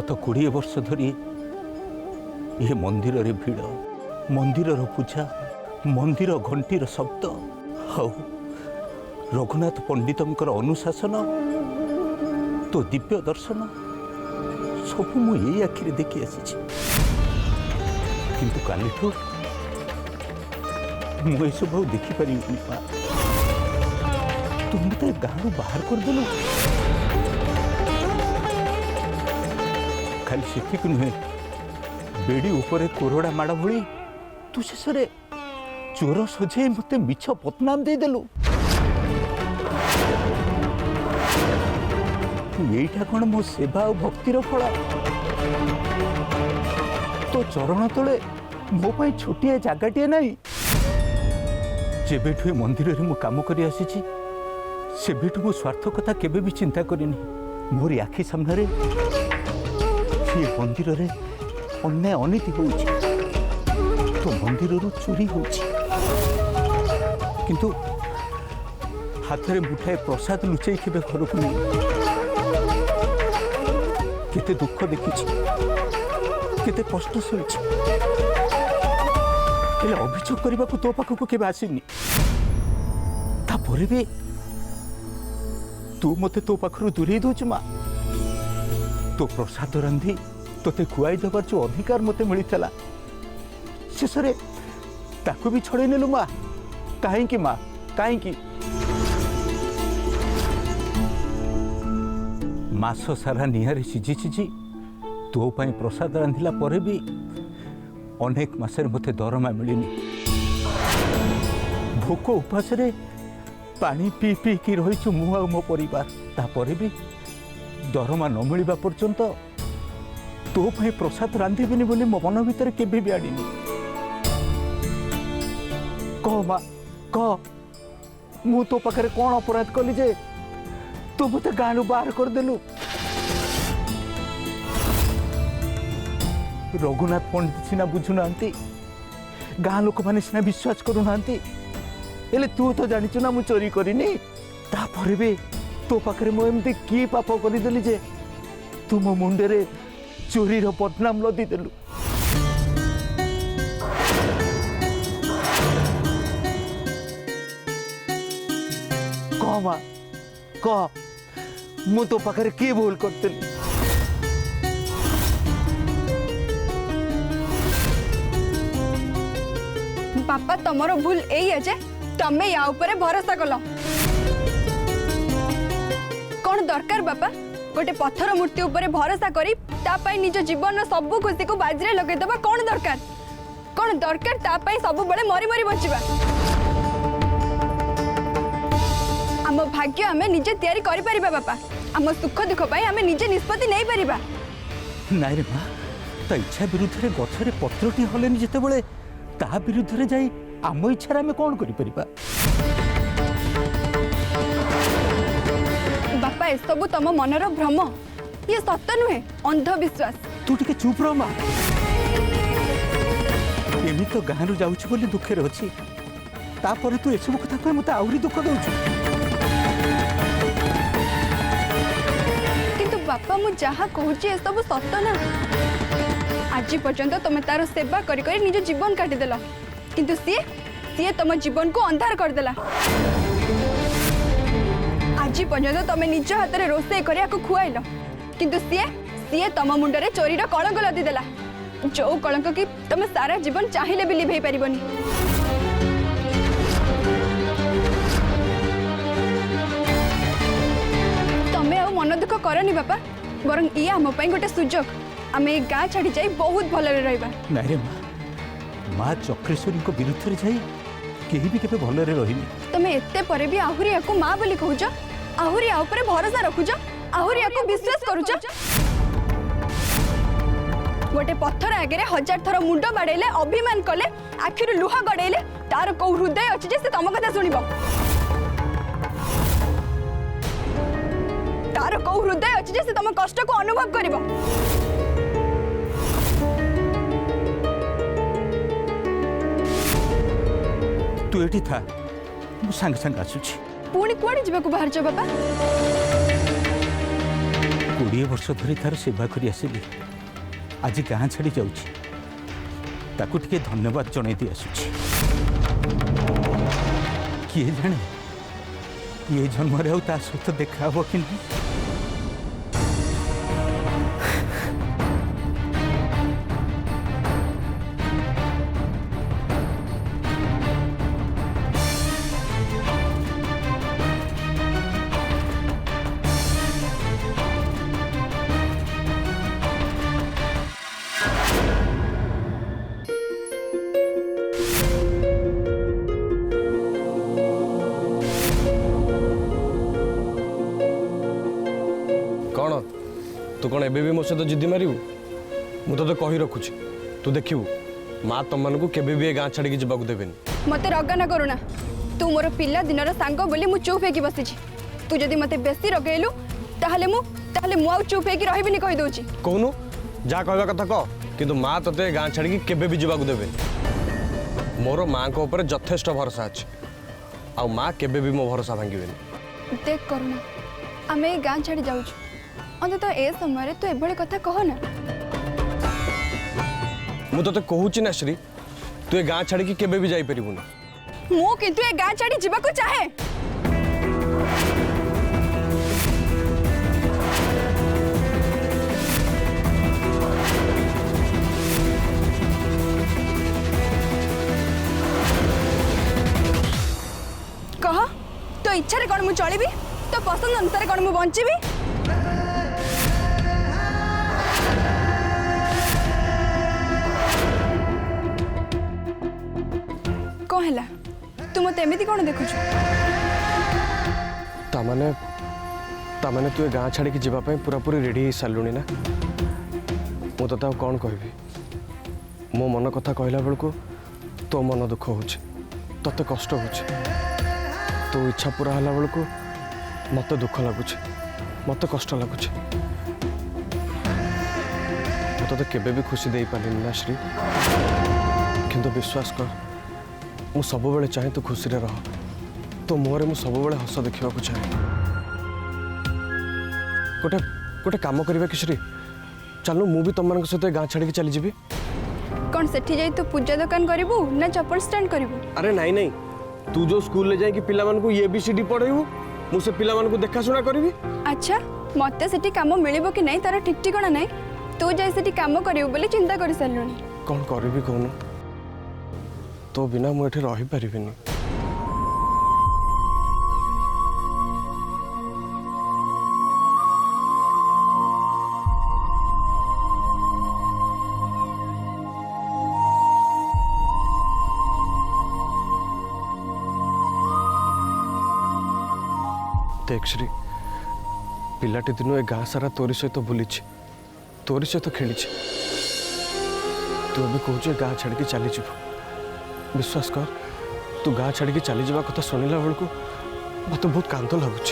गत 20 वर्ष धरी ये मंदिर रे भिड़, मंदिर पूजा, मंदिर घंटीर शब्द हाउ रघुनाथ पंडितंकर अनुशासन तो दिव्य दर्शन सब मुझे आखिरी देखी आसी किंतु कालीठू मुझे सब देखिपारि तुम तो गाँव बाहर करदेलु खाली से नुहे बेड़ी उपरे कोरड़ा माड़ भली तू शेष चोर सजे मत मिछ बदनाम देदेलु यहीटा कौन मो सेवा और भक्तिर फल तो चरण तले मो पाई छोटिया जगटे नहीं जेबेठु मंदिर रे मु काम करी आसी सेबेठु मो स्वार्थ कथा केबे भी चिंता करिनी मोरी आखि सामने ये मंदिर रे अन्याय अनीति होउछि तो मंदिर रो चोरी होउछि किंतु हाथ रे मुठाए प्रसाद लुचई केबे घर को नहीं केते दुख देखिछि केते कष्ट सहिछि हेले अभियोग करबा को तो पाखु को केबे आसीनी तापर भी तू मते तो पाखरु दूरे दोछ मा तो प्रसाद रांधि तोते खुआई देवार जो अधिकार मते मिलता शेष ताकू भी छड़े नेलु माँ कहीं माँ कहीं मास सारा निहारे सिझी सिझी तो पाई प्रसाद रांधिला परे भी अनेक मासरे मते दरमा मिलनी भोक उपास पानी पी पी की रही मु आ मो परिवार तापर भी दरमा न मिलवा पर्यंत तो भाई प्रसाद रांधिबिनी बोली मो मन भीतर केबे भी आड़ीनी कह माँ कह मु तो पाखे कौन अपराध कली जे तू मत गाँव बाहर करदेलु रघुनाथ पंडित सीना बुझुना गाँ लोक मैंने सीना विश्वास करूना तू तो जानिचु ना मु चोरी करिनी तापर भी तो पाखे मुझे कि पाप करदेली जे तू मो मुंडे चोरीर बदनाम लदीदेलु कह माँ कह मु तो पाखे कि भूल करदेली पापा तमरो भूल एई है जे तमे या ऊपर भरोसा कल कौन दरकार बापा गोटे पत्थर मूर्ति ऊपर भरोसा करी तापाई निज जीवन सब खुशी को बाजी लगे दबा कौन दरकार तापाई सब बड़े मरी मरी बचिबा आम भाग्य आमे निजे तैयारी करि परिबा बापा आम सुख दुख पाई आमे निजे निष्पत्ति नहीं परिबा नाई रे माँ तो इच्छा विरुद्ध रे गछरे पत्रटी हलेनी जेते बेले ता विरुद्ध रे जाई आम इच्छा आमे कोन करि परिबा बापा ए सब तम मनर भ्रम ये सत नुहे अंधविश्वास तू टिके चुप रह माँ एमि तो गाँव रु जाउछ बोली दुखे रे अछि तापर तू एसबु कथा कह मते आउरी दुख दउछु किंतु बापा मु जहा कहूची ए सब सत ना आज पर्यंत तुम तार सेवा करी करी निज जीवन काटी देला किंतु सी तुम जीवन को अंधार कर देला आज पर्यंत तुम निज हाथ में रोसे कर खुआल किंतु सी तुम मुंडे चोरीर कलंक लदी देला जो कलंक कि तुम सारा जीवन चाहिए भी लिभे पारबनी तमें आ मन दुख करनी बापा बर ये आम गोटे सुजोग आम ए गाँ छाड़ी जाई बहुत भलरे रहिबा नाई रे माँ चक्रेश्वरी को विरुद्ध रे जाई केही भी केबे भलरे रहिनी तमे एते परे भी आहुरी याको माँ बोली कहूछ आहुरी या ऊपर भरोसा रखुछ आहुरी याको विश्वास करूछ गोटे पत्थर आगे हजार थर मुंड बाड़ेले अभिमान कले आखिर लुह गड़ेले तार को हृदय अच्छी जे से तुम कथा शुणिब तार को हृदय अच्छी जे से तुम कष्ट को अनुभव करिब तू एठी था मु संग संग आसुची पुणी कुआडे जीवा को बाहर छ बाबा 20 वर्ष धरी तार सेवा करी आसिली आज गाँ छाड़ी जाऊँ ताकू टिके धन्यवाद जन दी आसुची किए जाने ये जन्म रे ता सहित देखा हबो कि नहीं। कौन तू कौन एबे भी मो सहित जिद्दी मारू मु तो कही रखुची तू देखिबू माँ तुम मानू केबे भी गाँ छाड़ी जावाक देवेनी। मते रगना करूना तू मोर पिला दिनर सांग बोली मु चुप होगी बसी तू जदि मते बेसी रगेलु ताहले मु आउ चुप होगी रहिबिनी कहि दोची कहूनु जा कहवा कथा कह किंतु माँ तते गाँ छाड़ी केबे भी जावाक देवेनी। मोर माँ को ऊपर यथेष्ट भरोसा अच्छे आ माँ केबे भी मो भरोसा भांगीबेनी। देख करूना आमे गाँ छाड़ी जाउछु अंत ए समय तू एभଳି कथा कह ना मु तो कहूची ना श्री तू ए गाँ छाड़ी केबे भी जाई परिबुनी। मु किंतु ए गाँ छाड़ी जीवा को चाहे कह तो इच्छा कौन मु चलिबी तो पसंद अनुसार कौन मु बंचीबी। कौन है तू मत एमती कौन देखुଛୁ तामाने तू ए गाँ छाड़ी जावाई पूरा पूरी रेडी हो सारूनी ना मु तो कौन कहबी मो मन कथा कहला बेलू तो मन दुख हो तते कष्ट हो तो इच्छा पूरा हला बेलू मत दुख लगुच मत कष्ट लगुच तो केबे भी खुशी दे पारे ना श्री किंतु विश्वास कर मु सब बेले चाहे तू खुशी रे रह तो मुहरे मु सब बेले हस देखा चाहे गोटे गोटे काम करवा कि श्री चलू मु भी तुम सहित गाँ छाड़ी चली जीवी। कौन सेठी जाई तू पूजा दुकान करिवु ना चप्पल स्टैंड करिवु। अरे नहीं नहीं तू जो स्कूल ले जाई कि पिला मानकु ABCD पढ़ाइबू मु से पिला मानकु देखा सुना करबी। अच्छा मते सेठी काम मिलिबो कि नहीं तार ठीक ठिकाना नहीं तू जाई सेठी काम करिवु बोली चिंता करि सारलुनी। कौन करबी कहूनु तो बिना मु एठे रही परिबिनी। देख श्री पिलाटी दिन ए गाँ सारा तोरी सहित बुली तोरी सहित खेली तू अभी कहु गाँ छाड़ी चली जीव विश्वास कर तू गाँ छाड़ी चली जावा कथा शुणिला बेलू मत बहुत कांद लगुच।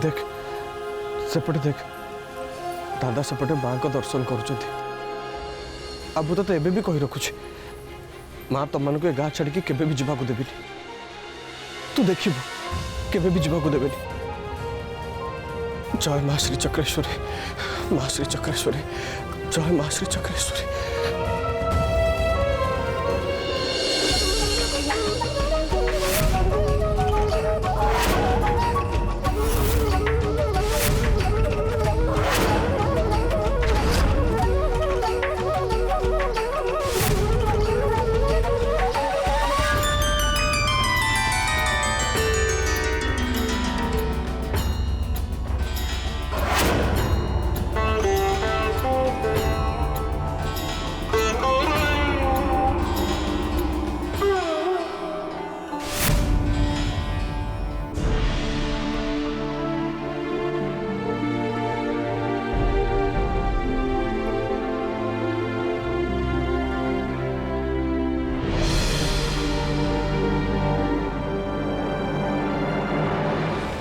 देख सेपटे देख दादा सेपटे माँ को दर्शन कर अब तो एबे भी कही रखुची माँ तुम मानक गाँ छाड़ी केबे भी जावाक देवी तू देखिबू केबे भी जावाक देवी। जय माँ श्री चक्रेश्वरी माँ श्री चक्रेश्वरी जय माँ श्री चक्रेश्वरी।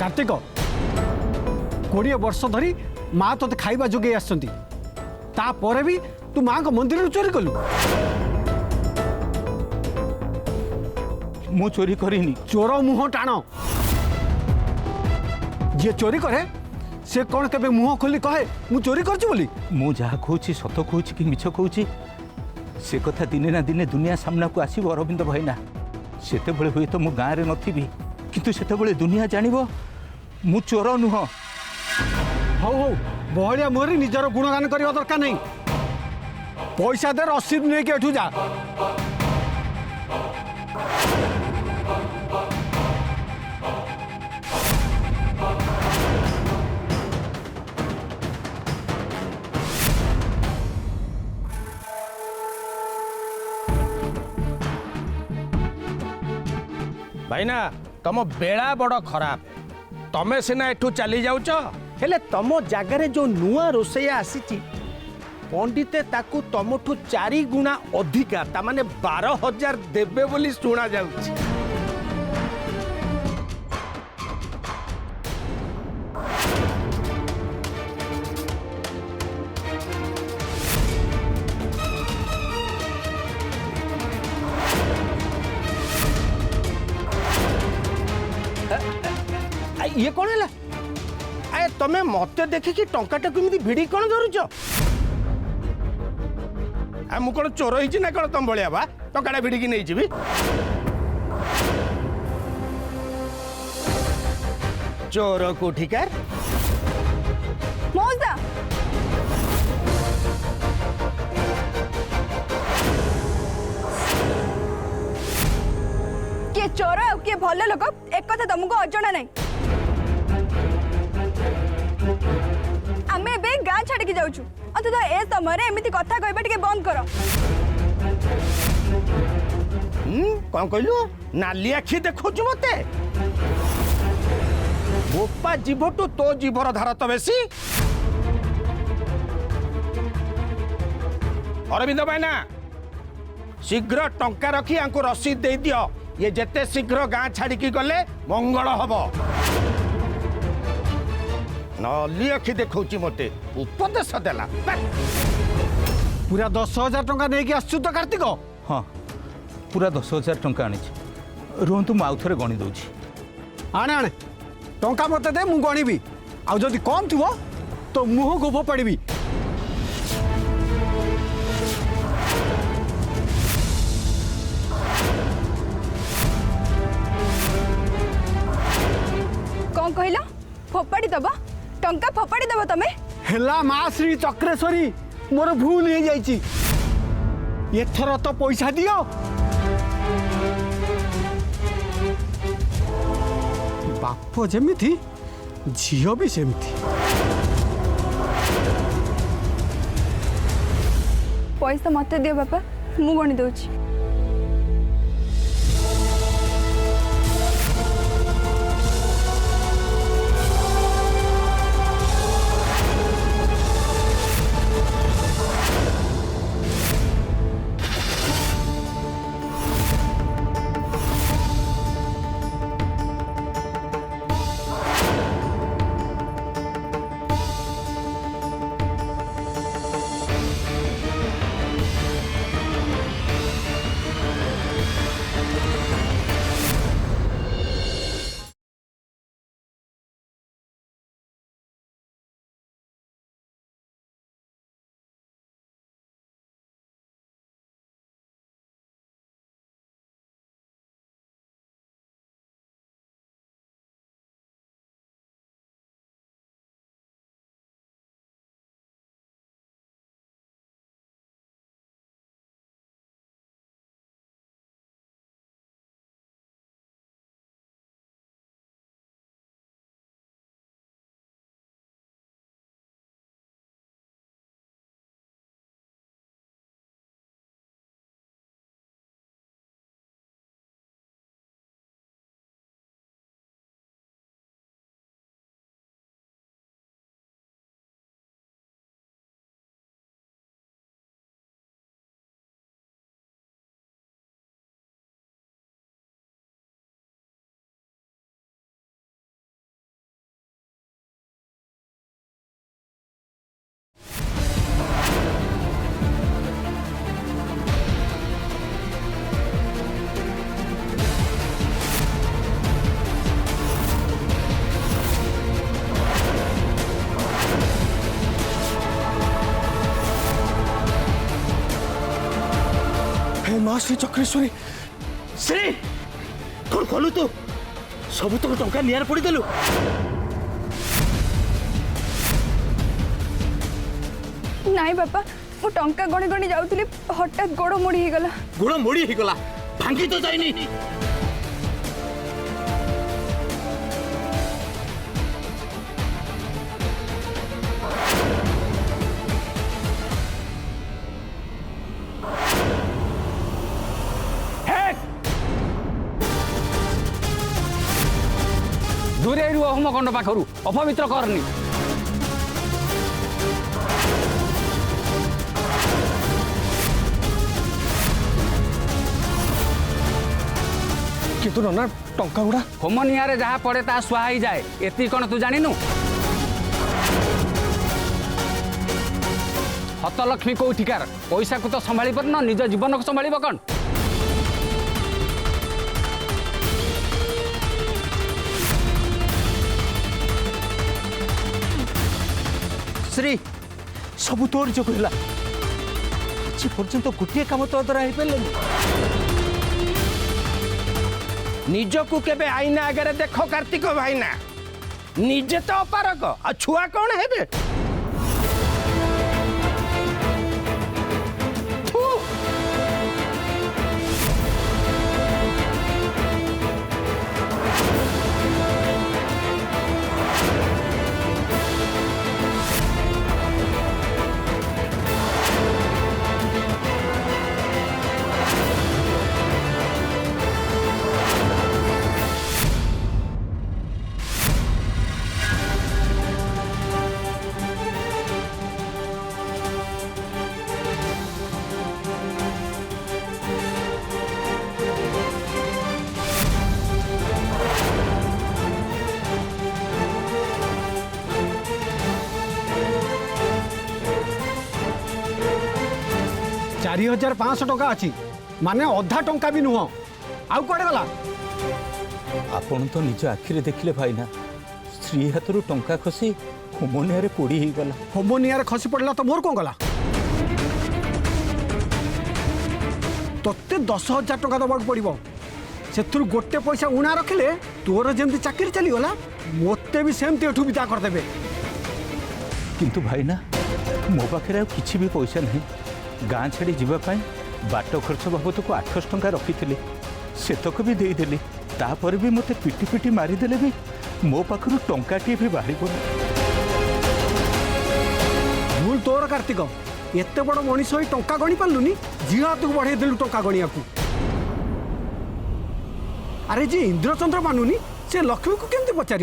कार्तिक 20 वर्ष धरी माँ तो खाइबा जोगे आसछंती तापर भी तू माँ को मंदिर चोरी कलु ମୁଁ ଚୋରି କରିନି। चोर मुह टाण जी चोरी करे से कौन केबे मुह खोली कहे मु चोरी करची बोली ମୁଁ ଯାହା କହୁଛି ସତ କହୁଛି କି ମିଛ କହୁଛି ସେ କଥା ଦିନେ ନା ଦିନେ ଦୁନିଆ ସାମ୍ନାକୁ ଆସିବ ଅରବିନ୍ଦ ଭାଇନା। ସେତେବେଳେ ହୁଏତ ମୁଁ ଗାଁରେ ନଥିବି କିନ୍ତୁ ସେତେବେଳେ ଦୁନିଆ ଜାଣିବ ମୁଁ ଚୋର ନୁହଁ। हौ हौ बहलिया मुहरी निजर गुणगान करवा दरकार नहीं पैसा दे रसीद नहीं के एठू जा भाईना तम बेड़ा बड़ खराब तमे सिना एठू चली जाऊच हेले तम जगार जो नुआ रोसैया आसीची पंडिते ताकू तमठू 4 गुणा अधिका ता माने 12,000 देबे बोली सुना जाउची। ये कौन है अरे तमे मत देखिकी टंकाटा केमिति भिड़ी कौन धरुच आ मु कौन चोर होइछि ना कौन तम भलिया बा टंकाटा भिड़ी नहीं जीवी चोर कोठिकार मौसा किए चोर और किए भल लोक एक कथा तुमको अजଣା नहीं। आमे बे गाँ छाड़ी जाऊँ अंत ए समय एमती कथा कहबा टिके बंद कर। कौन कहलु नाली आखि देखुछु मते बोपा जीवटू तो जीवर धार तो बेसी अरविंद भाईना शीघ्र टंका रखी आंको रसीद दे दियो ये जेते शीघ्र गाँ छाड़ी की गले मंगल हब नली आखि देखुची मते उपदेश देला पूरा 10,000 टंका नहीं आसु तो कार्तिक हाँ पूरा 10,000 टंका आनी रुहतु मु आउ थे गणी दूची। आने आने टंका मत दे मु गणिबी आउ जदि कम थी तो मुह को फोपाड़ी कौन कहला फोपाड़ी दब टंका फोपाड़ी दब तमे हेला माँ श्री चक्रेश्वरी मोर भूल हो जाइए एथर तो पैसा दियो बाप जेमिति झील भी सेमती पैसा मत दियो बापा मु गणी दउची। माँ श्री चक्रेश्वरी श्री कौन कलु तू सब तो टंका निआर पड़देलु नाई बापा मु टंका गणी गणी जाउथली हठात गोड़ मोड़ी ही गला गोड़ मोड़ी ही गला भांगी तो जाइनी दूरे रुह होमकुंड पाखर अपवित्र करनी किंतु नना टंका गुड़ा होम निआरे जहाँ पड़े ता सुहा ही जाए एति कौन तू जानिनु हतलक्ष्मी कौठिकार पैसा को तो संभाली पर न निज जीवन को संभाल कौन श्री सब तोर जो कहला आज पर्यंत गोटे काम तो द्वारा हो पारे निजकू केबे आईना आगे देख कार्तिक भाईना निजे तो अपारक आ छुआ कौन हेबे थू। चारि 4,500 टंका अच्छी माने अधा टंका भी नुह आउ कड़े गला आपण तो निज आखिरे देखिले भाईना स्त्री हाथरू टंका खसी होमनिया पोड़ी ही गला होम निआरे खसी पड़ला तो मोर कौन गला तोते 10,000 टंका दबाक पड़ो से गोटे पैसा उणा रखिले तोर जमी चाकरी चलीगला मत भी सेमती एठू विदा करदे किंतु भाईना मो पाखे किसी भी पैसा नहीं गाँ छाड़ी जावाई बाट खर्च बाबद को 800 टंका रखी सेतक भी देदेली तापर भी मत पिटी पिटी मारिदेले भी मो पाखर टंकाटे भी बाहर भूल तोर कार्तिक एत बड़ मनीष हो टंका गणी पार्लुनि झी हाथ को बढ़े देलु टंका गणिया अरे जी इंद्रचंद्र मानुनी से लक्ष्मी को केमती पचार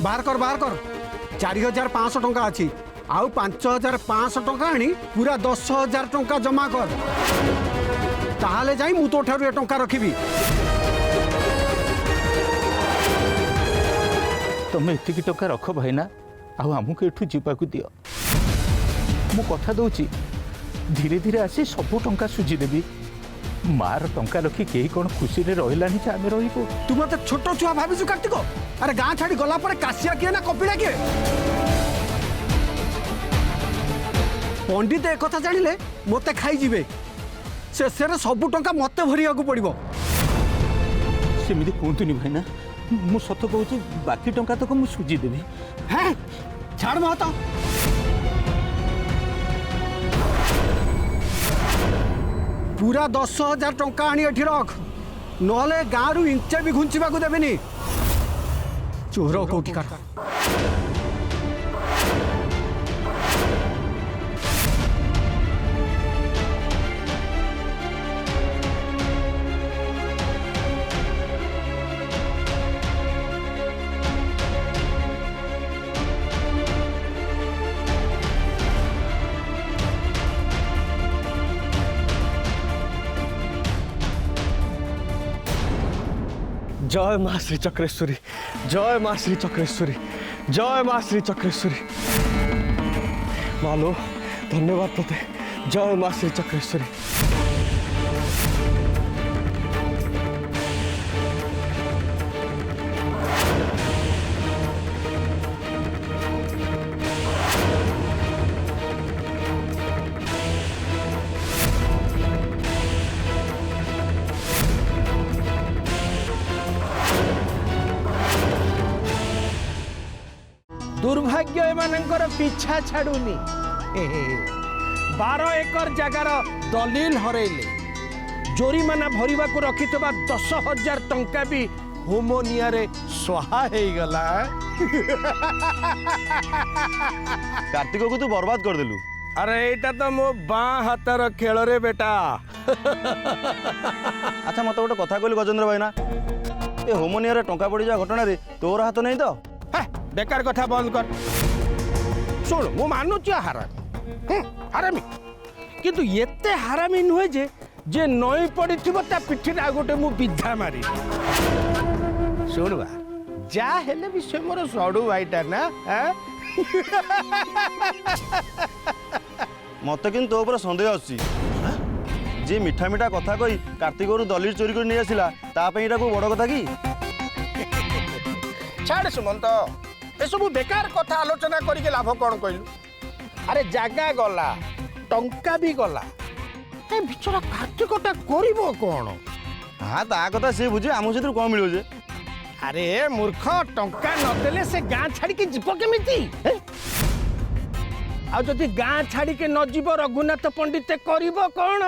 बाहर कर 4,500 टंका अच्छी आउ 5,500 टंका आनी पूरा 10,000 टंका जमा कर ताहले जाई मु तो ठारू ए टंका रखिबी तुम एतिकी टंका रख भाईना आमको एठू जीवाकू दियो मु कथा दूची धीरे धीरे आसी सबू टंका सुझीदेवी मार टंका रखी कहीं कौन खुशी रही आम रही तू मत छोट छुआ भाविचु कार्तिक अरे गाँ छाड़ी गला पर काशिया किए ना कपिला किए पंडित एक जानिले मते खाई जीवे शेष सबू टंका मत भरिया पड़ो सेमती कहतुनि भाईना मु सत कहूँ बाकी टंका तक मुझे सुझीदेवी हैं छाड़ महत पूरा 10,000 टंका आनी एठी रख नहले गाँव इंचे भी घुंचवा देवेनि चोर कौटिकार जय माँ श्री चक्रेश्वरी जय माँ श्री चक्रेश्वरी जय माँ श्री चक्रेश्वरी मालो धन्यवाद तोते जय माँ श्री चक्रेश्वरी दुर्भाग्य एमानंकर पिछा छाड़ुनी 12 एकर जगार दलील हरेले जोरीमाना भरिबा को रखितबा 10,000 टंका भी होमोनिया रे स्वाहा हे गला। कार्तिक को तू बर्बाद कर देलु। अरे एटा तो मो बाँ हाथर खेल रे बेटा। अच्छा मत गोटे कथा कहलु गजेंद्र भाई ना ए होमोनिया रे टंका पड़ी जा घटना रे तोर हाथ नहीं तो बेकार कथा बंद कर। शुण मु मानुच हारामी हारामी किंतु एते हारामी नुहे जे नई पड़ी ता पिठी आ गोटे मु विधा मारी। शुणवा जा हेले भी से मोर सड़ू भाईटा ना मत कि तो ऊपर सन्देह आसी जी मिठा मिठा कथा कही कार्तिक दलील चोरी कर नहीं आसिला तापई एटा को बड़ कथा कि छाड़ सुमंत ए सब बेकार कथा आलोचना करके लाभ कौन कहलु। अरे जागा गला टंका भी गला ए बिचरा कार्तिकटा करिवो कौन। हाँ ता कथा से बुझे आम से कौन मिलो जे। अरे मूर्ख टंका नदेले से गाँ छाड़ी के जीव केमिति आ जदि गाँ छाड़ी के न जीव रघुनाथ पंडित करिवो कौन।